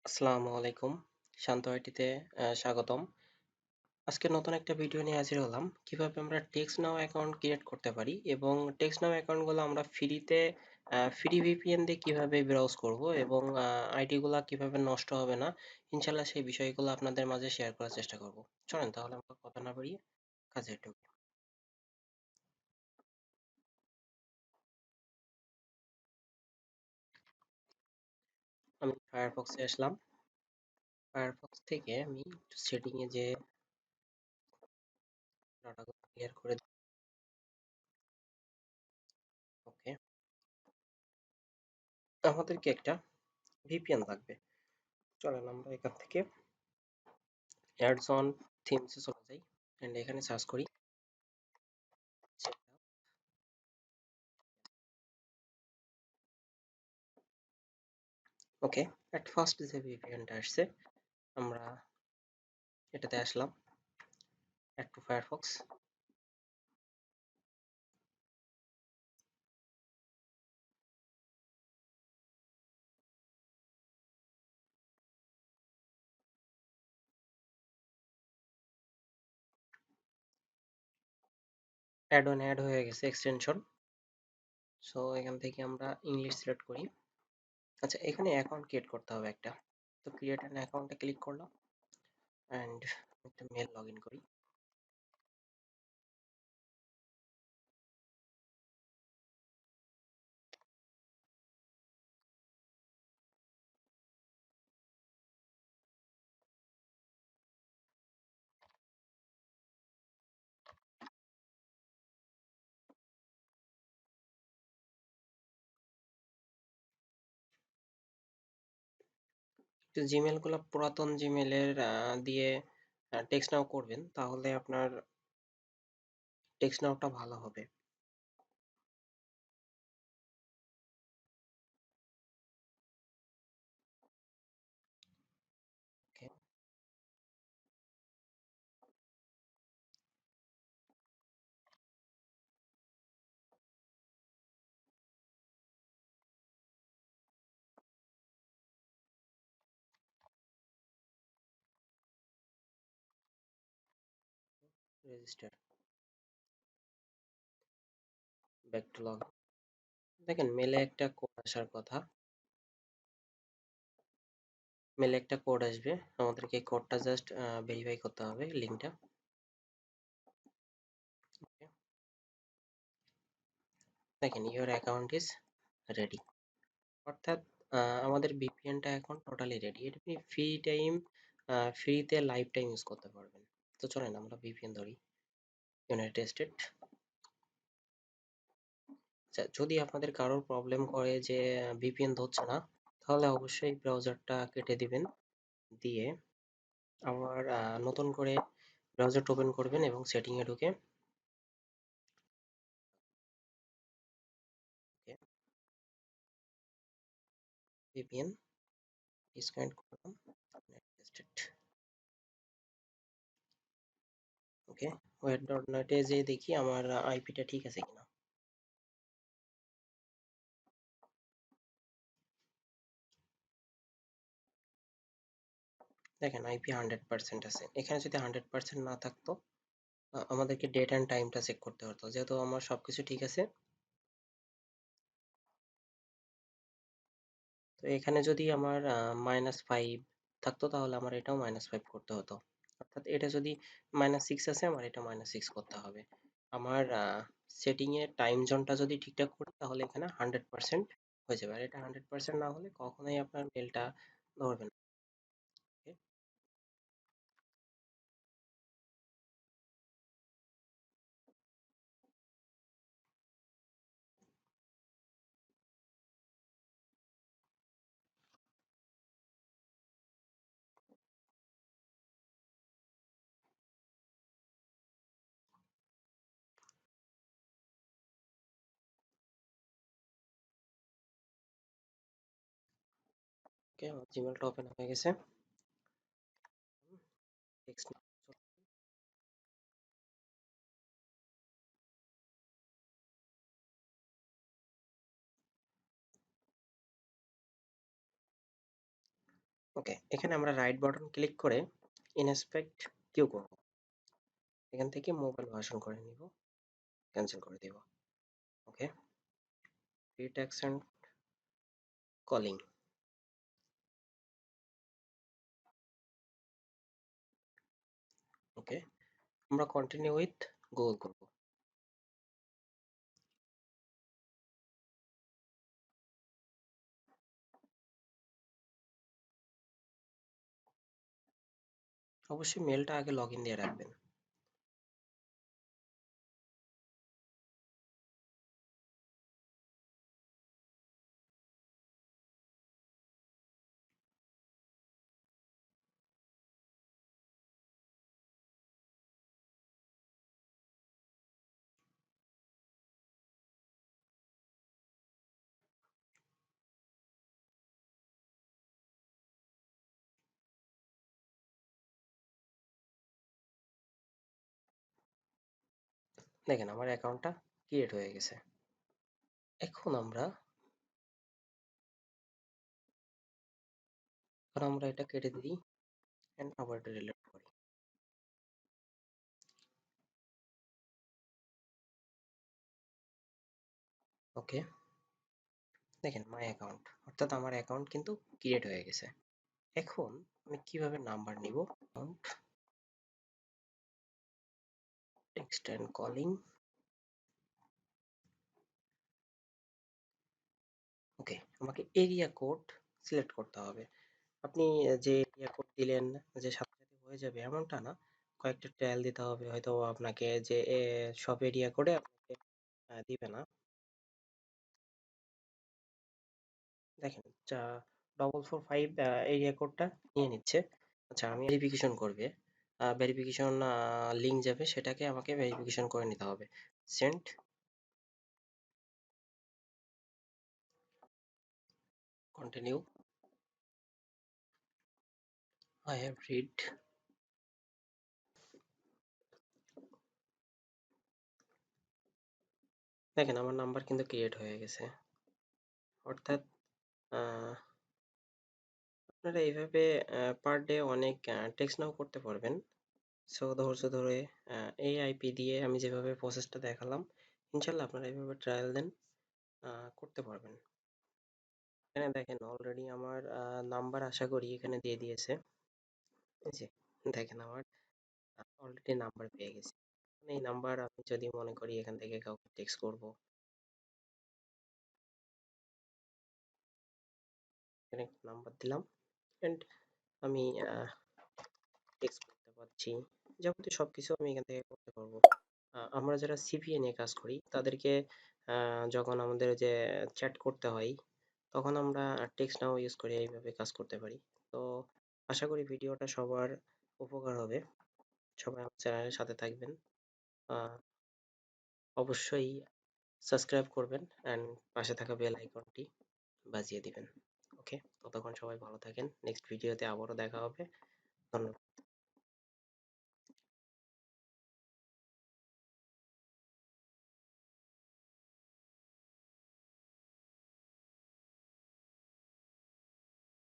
আসসালামু আলাইকুম। শান্ত আইটিতে স্বাগতম। আজকে নতুন একটা ভিডিও নিয়ে হাজির হলাম। কিভাবে আমরা টেক্সটনাউ অ্যাকাউন্ট ক্রিয়েট করতে পারি এবং টেক্সটনাউ অ্যাকাউন্টগুলো আমরা ফ্রিতে ফ্রি ভিপিএন দিয়ে কিভাবে ব্রাউজ করব এবং আইডি গুলা কিভাবে নষ্ট হবে না। ইনশাআল্লাহ সেই বিষয়গুলো আপনাদের মাঝে শেয়ার করার চেষ্টা করব। চলেন তাহলে আমরা কথা না বাড়িয়ে কাজে ঢুকি। আমি ফায়ারফক্সে আসলাম। ফায়ারফক্স থেকে আমি একটু সেটিং এ যে ডাটাগুলো ক্লিয়ার করে দিই। ওকে। আমাদেরকে একটা ভিপিএন লাগবে। চলেন আমরা এখান থেকে অ্যাডস অন থিমসে চলে যাই এন্ড এখানে সার্চ করি ওকে। এট ফার্স্ট যে ভিপিএনটা আসছে আমরা এটাতে আসলাম, add to Firefox. Add on add হয়ে গেছে এক্সটেনশন। সো এখান থেকে আমরা ইংলিশ সিলেক্ট করি। আচ্ছা, এখানে অ্যাকাউন্ট ক্রিয়েট করতে হবে একটা। তো ক্রিয়েট অ্যান অ্যাকাউন্টে ক্লিক করলাম এন্ড একটা মেল লগ ইন করি। তো জিমেল গুলো পুরাতন জিমেলের দিয়ে টেক্সট নাও করবেন, তাহলে আপনার টেক্সট নাওটা ভালো হবে। ওকে, রেজিস্টার, ব্যাক টু লগ। দেখেন মেলে একটা কোড আসার কথা। মেলে একটা কোড আসবে, আমাদেরকে এই কোডটা জাস্ট ভেরিফাই করতে হবে লিঙ্কটা। দেখেন ইওর অ্যাকাউন্ট ইজ রেডি, অর্থাৎ আমাদের ভিপিএনটা এখন টোটালি রেডি। এটা আপনি ফ্রি টাইম, ফ্রিতে লাইফ টাইম ইউজ করতে পারবেন। তো চলেন আমরা ভিপিএন ধরি, ইউনাইটেড স্টেট। আচ্ছা, যদি আপনাদের কারোর প্রবলেম করে যে ভিপিএন ধরছে না, তাহলে অবশ্যই ব্রাউজারটা কেটে দিবেন, দিয়ে আবার নতুন করে ব্রাউজারটা ওপেন করবেন এবং সেটিংয়ে ঢুকে ভিপিএন ডিসকানেক্ট করলাম, ইউনাইটেড স্টেট। ওকে, ওয়েব ডট নেটে যে দেখি আমার আইপিটা ঠিক আছে কিনা। দেখেন আইপি 100% আছে। এখানে যদি 100% না থাকতো, আমাদেরকে ডেট অ্যান্ড টাইমটা চেক করতে হতো। যেহেতু আমার সবকিছু ঠিক আছে, তো এখানে যদি আমার -5 থাকতো, তাহলে আমার এটাও -5 করতে হতো। অর্থাৎ এটা যদি -6 আছে, আমার এটা -6 করতে হবে। আমার সেটিং এর টাইম জোনটা যদি ঠিকঠাক করি, তাহলে এখানে 100% হয়ে যাবে। আর এটা 100% না হলে কখনোই আপনার মেলটা ধরবে না। ওকে, ওকে, আমার জিমেলটা ওপেন হয়ে গেছে। টেক্সট, ওকে, এখানে আমরা রাইট বাটন ক্লিক করে ইনস্পেক্ট কিউ করব। এখান থেকে মোবাইল ভার্সন করে নিব, ক্যান্সেল করে দিব। ওকে, রিড অ্যাকশন কলিং। ওকে, আমরা কন্টিনিউ উইথ গুগল করব। অবশ্যই মেলটা আগে লগ ইন দিয়ে রাখবেন। দেখেন আমার অ্যাকাউন্টটা ক্রিয়েট হয়ে গেছে। এখন আমরা এটা কেটে দিই এন্ড আবার এটা ডিলিট করি। ওকে, দেখেন মাই অ্যাকাউন্ট, অর্থাৎ আমার অ্যাকাউন্ট কিন্তু ক্রিয়েট হয়ে গেছে। এখন আমি কিভাবে নাম্বার নিব? Account, text and calling. Okay, আমাকে এরিয়া কোড সিলেক্ট করতে হবে। আপনি যে এরিয়া কোড দিলেন যে সাথে সাথে হয়ে যাবে এমনটা না, কয়েকটা ট্রায়াল দিতে হবে। হয়তো আপনাকে যে সব এরিয়া কোডে আপনাকে দিবে না। দেখেন 445 এরিয়া কোডটা নিয়ে নিচ্ছে। আচ্ছা, আমি ভেরিফিকেশন করবে, ভেরিফিকেশন লিঙ্ক যাবে, সেটাকে আমাকে ভেরিফিকেশন করে নিতে হবে। Send, continue, I have read. দেখেন আমার নাম্বার কিন্তু ক্রিয়েট হয়ে গেছে। অর্থাৎ আহ, আপনারা এইভাবে পার ডে অনেক টেক্সট নাও করতে পারবেন। সো ধৈর্য ধরে এই আইপি দিয়ে আমি যেভাবে প্রসেসটা দেখালাম, ইনশাল্লাহ আপনারা এইভাবে ট্রায়াল দেন, করতে পারবেন। এখানে দেখেন অলরেডি আমার নাম্বার আশা করি এখানে দিয়ে দিয়েছে। এই যে দেখেন আমার অলরেডি নাম্বার পেয়ে গেছি। এই নাম্বার আমি যদি মনে করি এখান থেকে কাউকে টেক্সট করব, এখানে নাম্বার দিলাম এন্ড আমি টেক্সট করতে পারছি। যাবতীয় সবকিছু আমি এখান থেকে করতে পারবো। আমরা যারা সিপিএ নিয়ে কাজ করি তাদেরকে যখন আমাদের যে চ্যাট করতে হয়, তখন আমরা টেক্সট নাও ইউজ করে এইভাবে কাজ করতে পারি। তো আশা করি ভিডিওটা সবার উপকার হবে। সবাই আমার চ্যানেলের সাথে থাকবেন। আহ, অবশ্যই সাবস্ক্রাইব করবেন অ্যান্ড পাশে থাকা বেল আইকনটি বাজিয়ে দিবেন। ওকে, ততক্ষণ সবাই ভালো থাকেন। নেক্সট ভিডিওতে আবারও দেখা হবে। ধন্যবাদ।